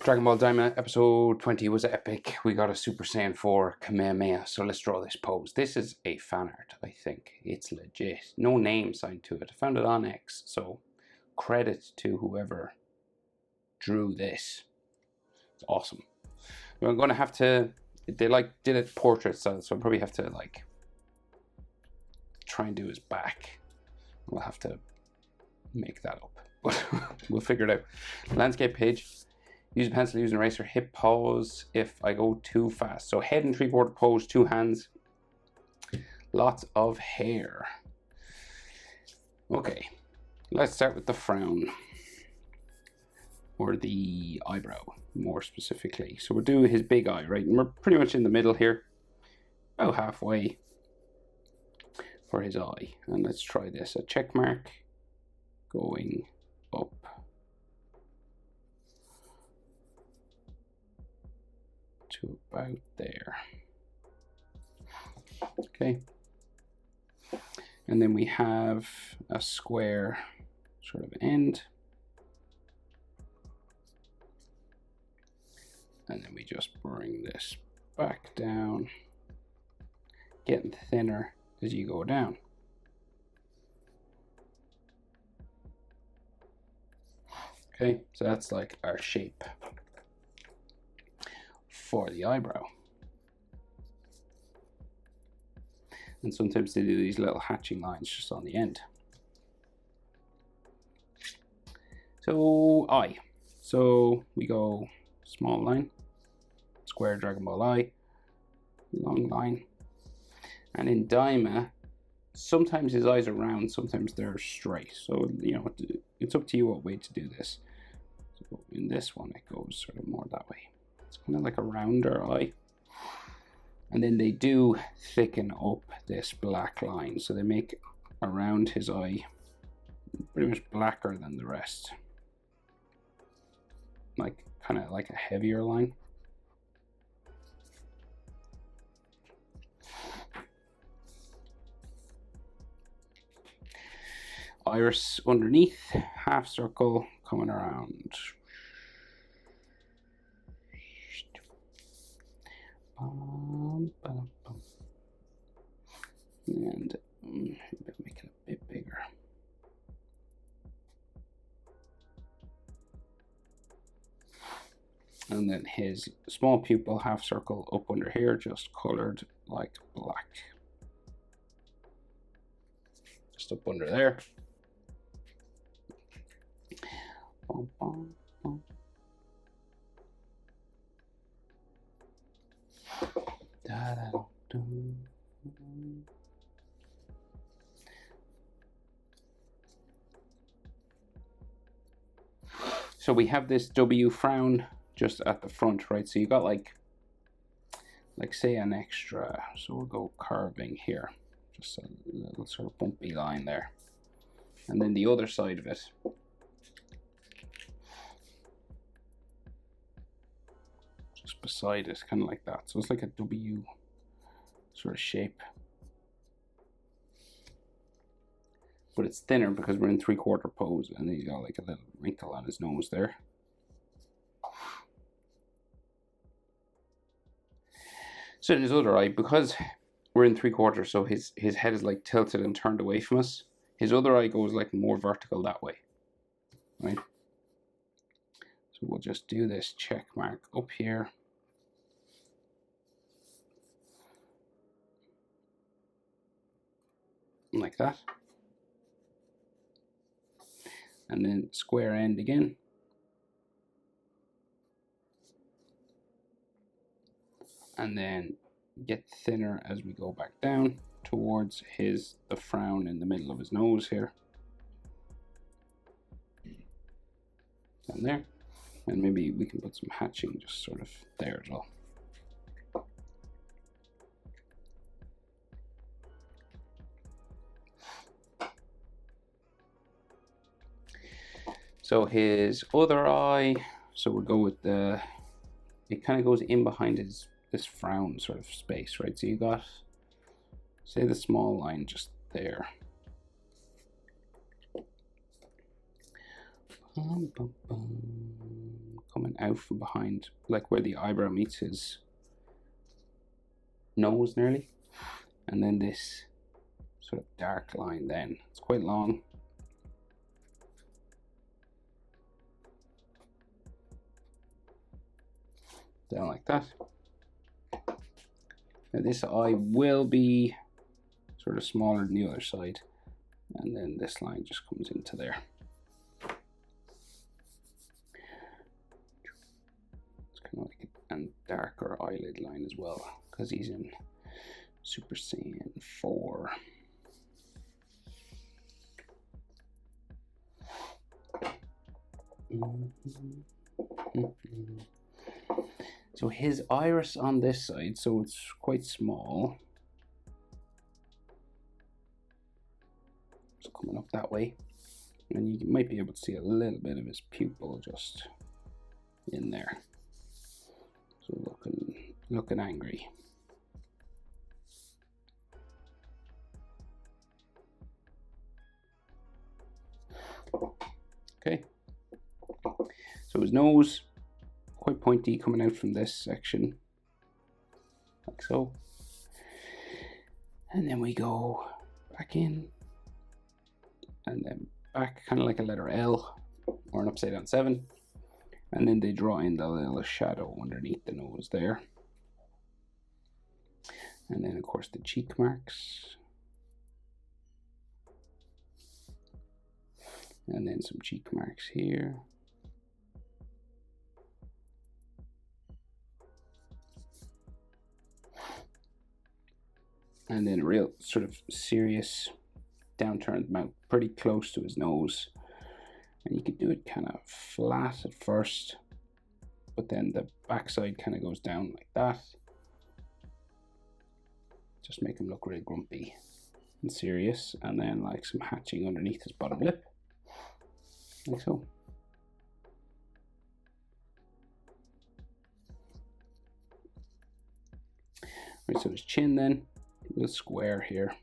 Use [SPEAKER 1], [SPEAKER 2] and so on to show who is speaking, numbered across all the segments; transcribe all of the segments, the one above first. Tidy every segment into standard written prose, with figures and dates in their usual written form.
[SPEAKER 1] Dragon Ball Daima episode 20 was epic. We got a Super Saiyan 4 Kamehameha, so let's draw this pose. This is a fan art, I think. It's legit. No name signed to it. I found it on X, so credit to whoever drew this. It's awesome. I'm going to have to... They did it portrait style, so I'll probably have to try and do his back. We'll have to make that up, but we'll figure it out. Landscape page. Use a pencil, use an eraser, hip pose if I go too fast. So head and 3/4 pose, 2 hands. Lots of hair. Okay, let's start with the frown. Or the eyebrow, more specifically. So we'll do his big eye, right? And we're pretty much in the middle here. About halfway for his eye. And let's try this. A check mark going up. To about there. Okay. And then we have a square sort of end. And then we just bring this back down, getting thinner as you go down. Okay, so that's like our shape for the eyebrow. And sometimes they do these little hatching lines just on the end. So eye. So we go small line, square Dragon Ball eye, long line. And in Daima, sometimes his eyes are round, sometimes they're straight. So, you know, it's up to you what way to do this. So in this one, it goes sort of more that way. It's kind of like a rounder eye. And then they do thicken up this black line. So they make around his eye pretty much blacker than the rest. Like, kind of like a heavier line. Iris underneath, half circle coming around. And make it a bit bigger. And then his small pupil, half circle up under here, just colored like black. Just up under there. Bum, bum, bum. Da, da, da. So we have this W frown just at the front, right? So you got like say an extra, so we'll go curving here, just a little sort of bumpy line there. And then the other side of it, just beside it, kind of like that. So it's like a W sort of shape. But it's thinner because we're in 3/4 pose, and then he's got like a little wrinkle on his nose there. So in his other eye, because we're in 3/4, so his head is like tilted and turned away from us. His other eye goes like more vertical that way, right? So we'll just do this check mark up here. Like that. And then square end again. And then get thinner as we go back down towards the frown in the middle of his nose here. Down there. And maybe we can put some hatching just sort of there as well. So his other eye, so we'll go with it kind of goes in behind this frown sort of space, right? So you got, say, the small line just there. Coming out from behind, like where the eyebrow meets his nose nearly. And then this sort of dark line then. It's quite long. Down like that. Now this eye will be sort of smaller than the other side. And then this line just comes into there. It's kind of like a darker eyelid line as well, because he's in Super Saiyan 4. So his iris on this side, so it's quite small. It's coming up that way. And you might be able to see a little bit of his pupil just in there. So looking angry. Okay. So his nose, quite pointy, coming out from this section, like so. And then we go back in, and then back, kind of like a letter L, or an upside down 7. And then they draw in the little shadow underneath the nose there. And then, of course, the cheek marks. And then some cheek marks here. And then a real sort of serious downturned mouth, pretty close to his nose. And you could do it kind of flat at first, but then the backside kind of goes down like that. Just make him look really grumpy and serious. And then like some hatching underneath his bottom lip, like so. Right, so his chin then, a little square here.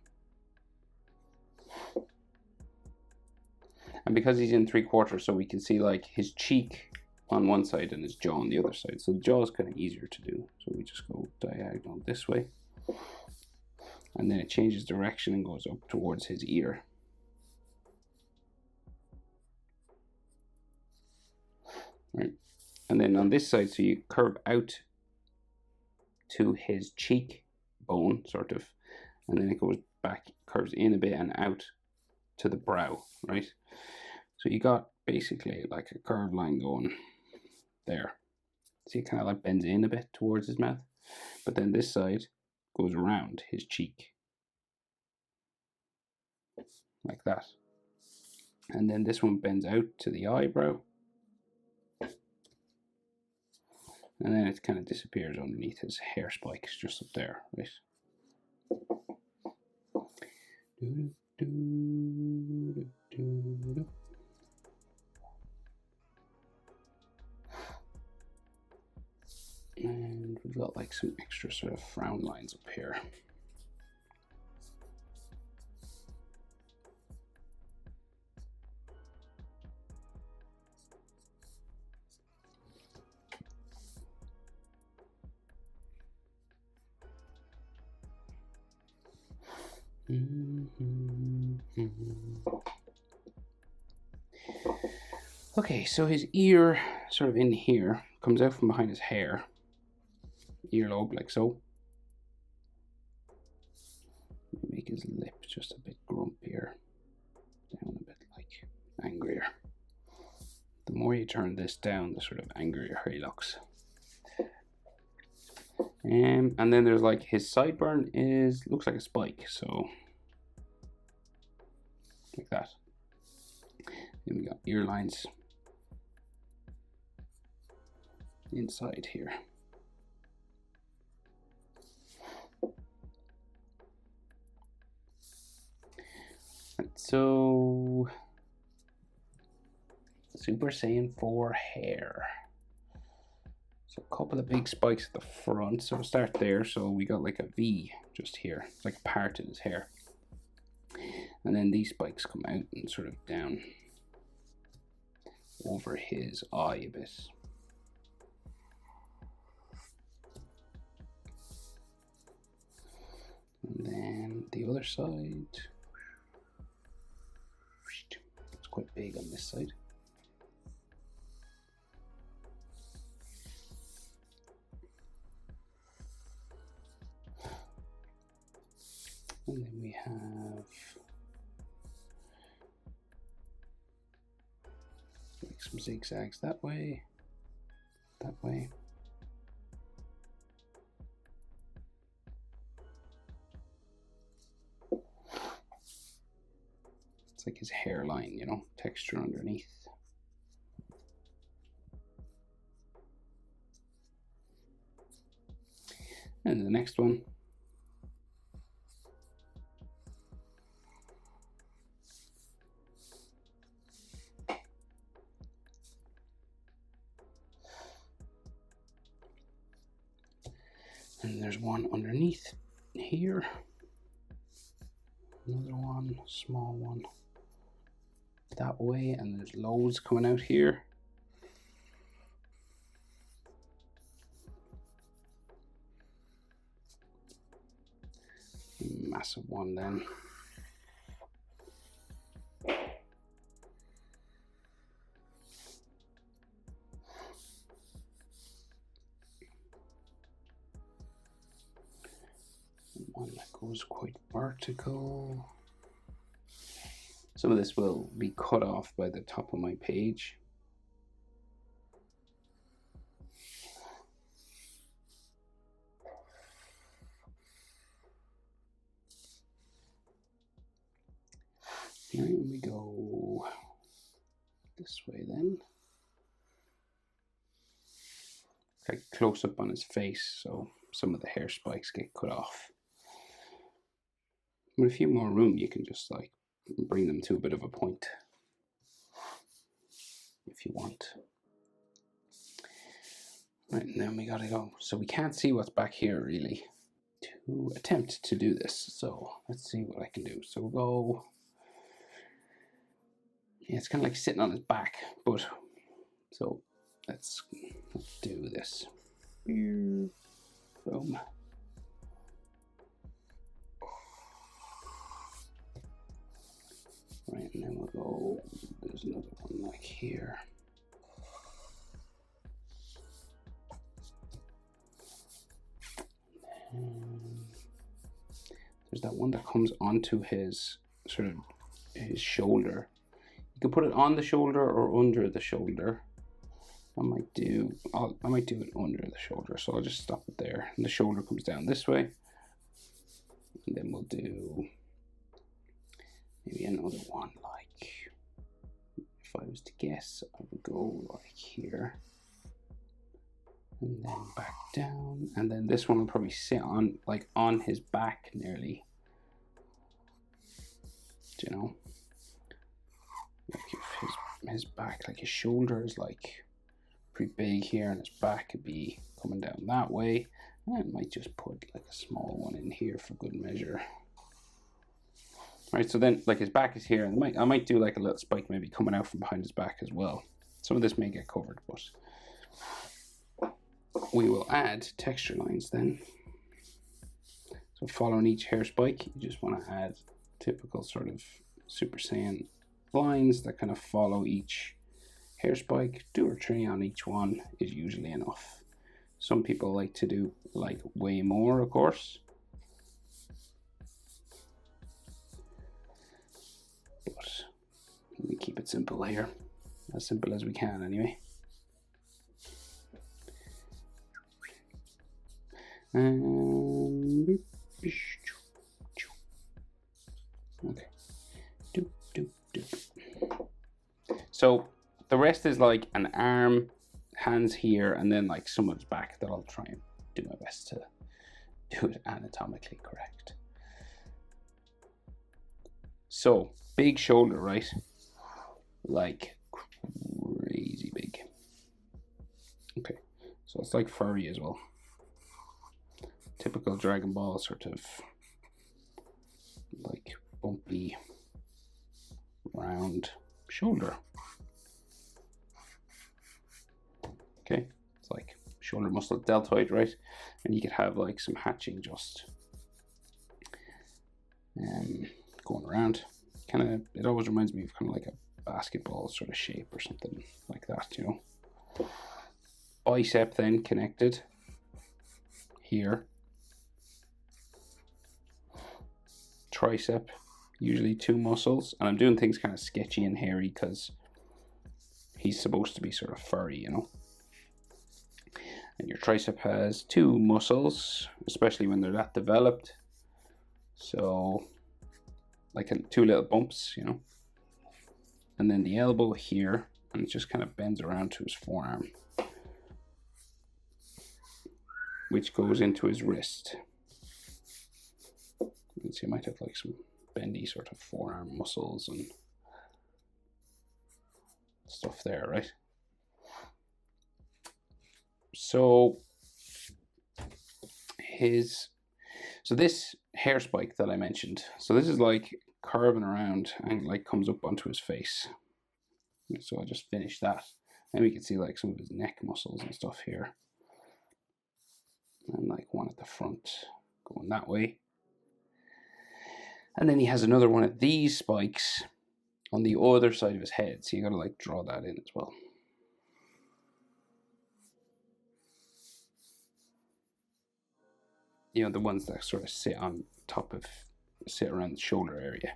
[SPEAKER 1] And because he's in 3/4, so we can see like his cheek on one side and his jaw on the other side. So the jaw is kind of easier to do. So we just go diagonal this way. And then it changes direction and goes up towards his ear. Right. And then on this side, so you curve out to his cheek bone, sort of. And then it goes back, curves in a bit and out to the brow, right? So you got basically like a curved line going there. See, it kind of like bends in a bit towards his mouth. But then this side goes around his cheek. Like that. And then this one bends out to the eyebrow. And then it kind of disappears underneath his hair spikes just up there, right? And we've got like some extra sort of frown lines up here. Okay, so his ear, sort of in here, comes out from behind his hair. Earlobe, like so. Make his lip just a bit grumpier. Down a bit, like angrier. The more you turn this down, the sort of angrier he looks. And then there's like his sideburn looks like a spike, so like that. Then we got ear lines inside here. Right, so Super Saiyan 4 hair. So a couple of big spikes at the front. So we'll start there. So we got like a V just here. It's like a part in his hair. And then these spikes come out and sort of down over his eye a bit. And then the other side, it's quite big on this side. And then we have like some zigzags that way, that way. It's like his hairline, you know, texture underneath. And the next one. And there's one underneath here. Another one, small one that way, and there's loads coming out here. Massive one then. One that goes quite vertical. Some of this will be cut off by the top of my page. And we go this way then. Like close up on his face, so some of the hair spikes get cut off. With a few more room, you can just like bring them to a bit of a point if you want. Right, and then we gotta go. So we can't see what's back here really to attempt to do this. So let's see what I can do. So we'll go. Yeah, it's kind of like sitting on his back, but so let's do this. Boom. Right, and then we'll go, there's another one like here. And there's that one that comes onto his sort of his shoulder. You can put it on the shoulder or under the shoulder. I might do it under the shoulder, so I'll just stop it there. And the shoulder comes down this way. And then we'll do maybe another one like, if I was to guess, I would go like here. And then back down. And then this one will probably sit on, like on his back nearly. Do you know? Like if his back, like his shoulder is like pretty big here, and his back could be coming down that way. And I might just put like a small one in here for good measure. Right, so then like his back is here, and I might do like a little spike maybe coming out from behind his back as well. Some of this may get covered, but we will add texture lines then. So following each hair spike, you just want to add typical sort of Super Saiyan lines that kind of follow each hair spike. 2 or 3 on each one is usually enough. Some people like to do like way more, of course. But we keep it simple here. As simple as we can anyway. And okay. So the rest is like an arm, hands here, and then like someone's back that I'll try and do my best to do it anatomically correct. So big shoulder, right? Like crazy big. Okay, so it's like furry as well. Typical Dragon Ball sort of like bumpy round shoulder. Okay, it's like shoulder muscle deltoid, right? And you could have like some hatching just going around. Kind of, it always reminds me of kind of like a basketball sort of shape or something like that, you know. Bicep then connected here. Tricep, usually 2 muscles, and I'm doing things kind of sketchy and hairy because he's supposed to be sort of furry, you know. And your tricep has 2 muscles, especially when they're that developed. So, like 2 little bumps, you know. And then the elbow here, and it just kind of bends around to his forearm, which goes into his wrist. You can see he might have like some bendy sort of forearm muscles and stuff there, right? So this hair spike that I mentioned, so this is like curving around and like comes up onto his face. So I just finished that, and we can see like some of his neck muscles and stuff here, and like one at the front going that way. And then he has another one of these spikes on the other side of his head, so you gotta like draw that in as well. You know, the ones that sort of sit around the shoulder area.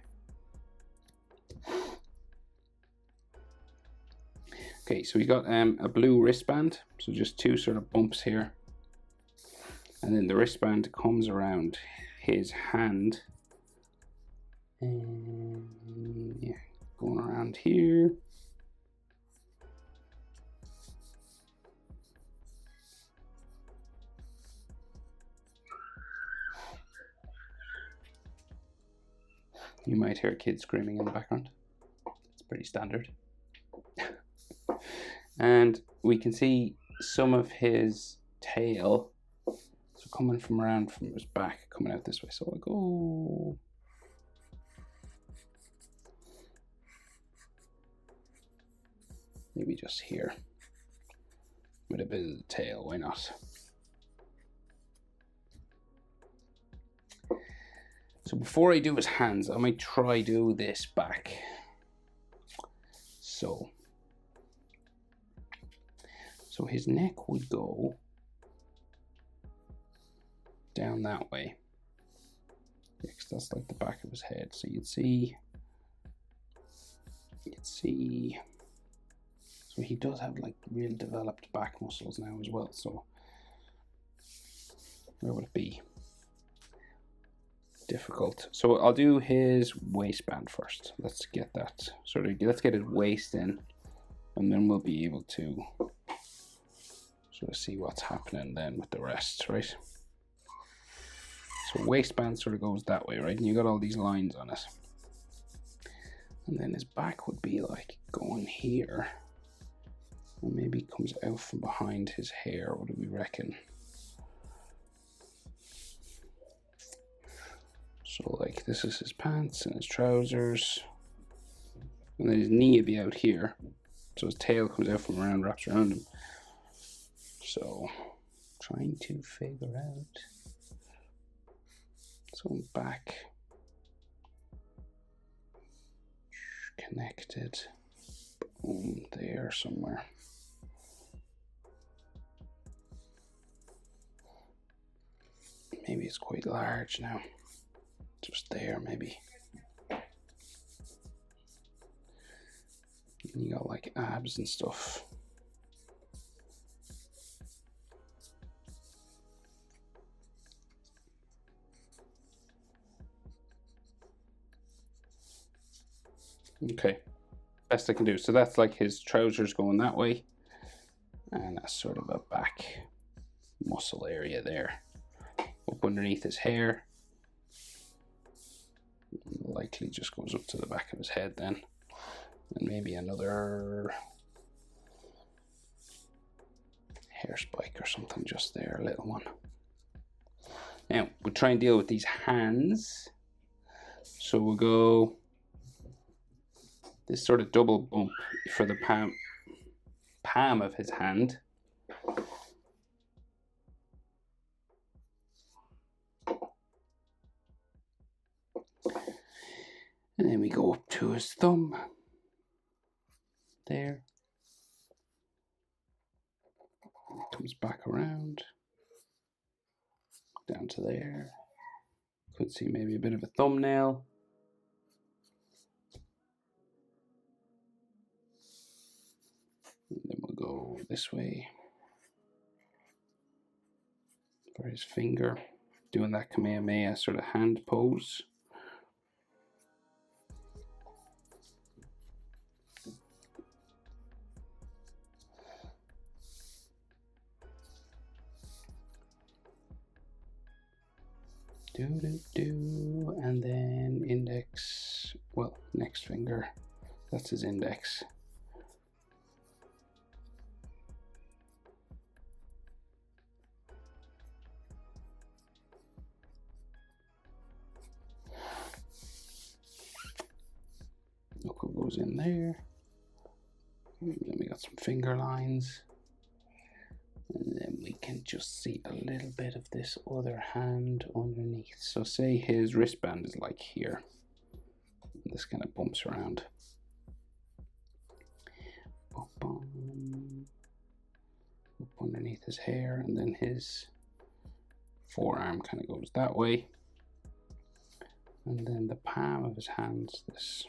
[SPEAKER 1] Okay, so we got a blue wristband, so just 2 sort of bumps here, and then the wristband comes around his hand, and yeah, going around here. You might hear kids screaming in the background. It's pretty standard. And we can see some of his tail, so coming from around from his back, coming out this way. So I'll go. Maybe just here with a bit of the tail, why not? So before I do his hands, I might try do this back. So his neck would go down that way. Because that's like the back of his head. So you'd see. So he does have like real developed back muscles now as well. So where would it be? Difficult. So I'll do his waistband first. Let's get that let's get his waist in, and then we'll be able to sort of see what's happening then with the rest, right? So waistband sort of goes that way, right? And you got all these lines on it. And then his back would be like going here. And maybe comes out from behind his hair. What do we reckon? So like this is his pants and his trousers. And then his knee would be out here. So his tail comes out from around, wraps around him. So trying to figure out. So back. Connected. Boom, there somewhere. Maybe it's quite large now. Just there, maybe. And you got like abs and stuff. Okay, best I can do. So that's like his trousers going that way, and that's sort of a back muscle area there. Up underneath his hair, likely just goes up to the back of his head then, and maybe another hair spike or something just there, a little one. Now we'll try and deal with these hands. So we'll go this sort of double bump for the palm of his hand. And then we go up to his thumb. There. Comes back around. Down to there. Could see maybe a bit of a thumbnail. And then we'll go this way for his finger, doing that Kamehameha sort of hand pose. And then index, well, next finger, that's his index. Goku goes in there. And then we got some finger lines. And then we can just see a little bit of this other hand underneath. So say his wristband is like here. This kind of bumps around. Up underneath his hair, and then his forearm kind of goes that way. And then the palm of his hands, this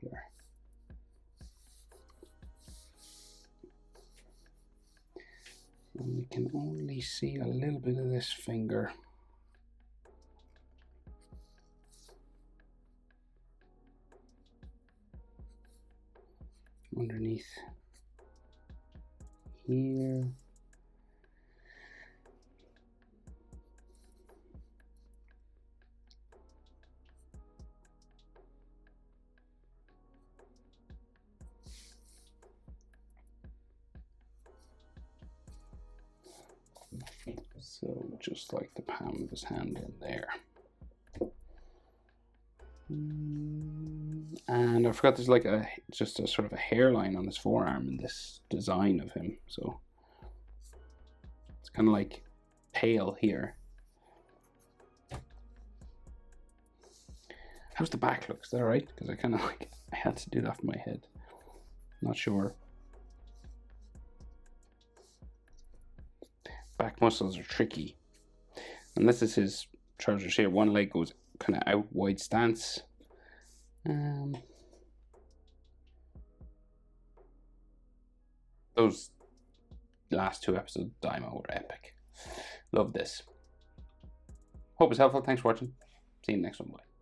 [SPEAKER 1] here. And we can only see a little bit of this finger. Underneath here. So just like the palm of his hand in there. And I forgot there's like just a sort of a hairline on his forearm in this design of him. So it's kind of like pale here. How's the back look? Is that alright? Because I kind of like, I had to do that for my head. Not sure. Back muscles are tricky. And this is his trousers here. One leg goes kind of out wide stance. Those last two episodes of Daima were epic. Love this. Hope it's helpful. Thanks for watching. See you in the next one. Bye.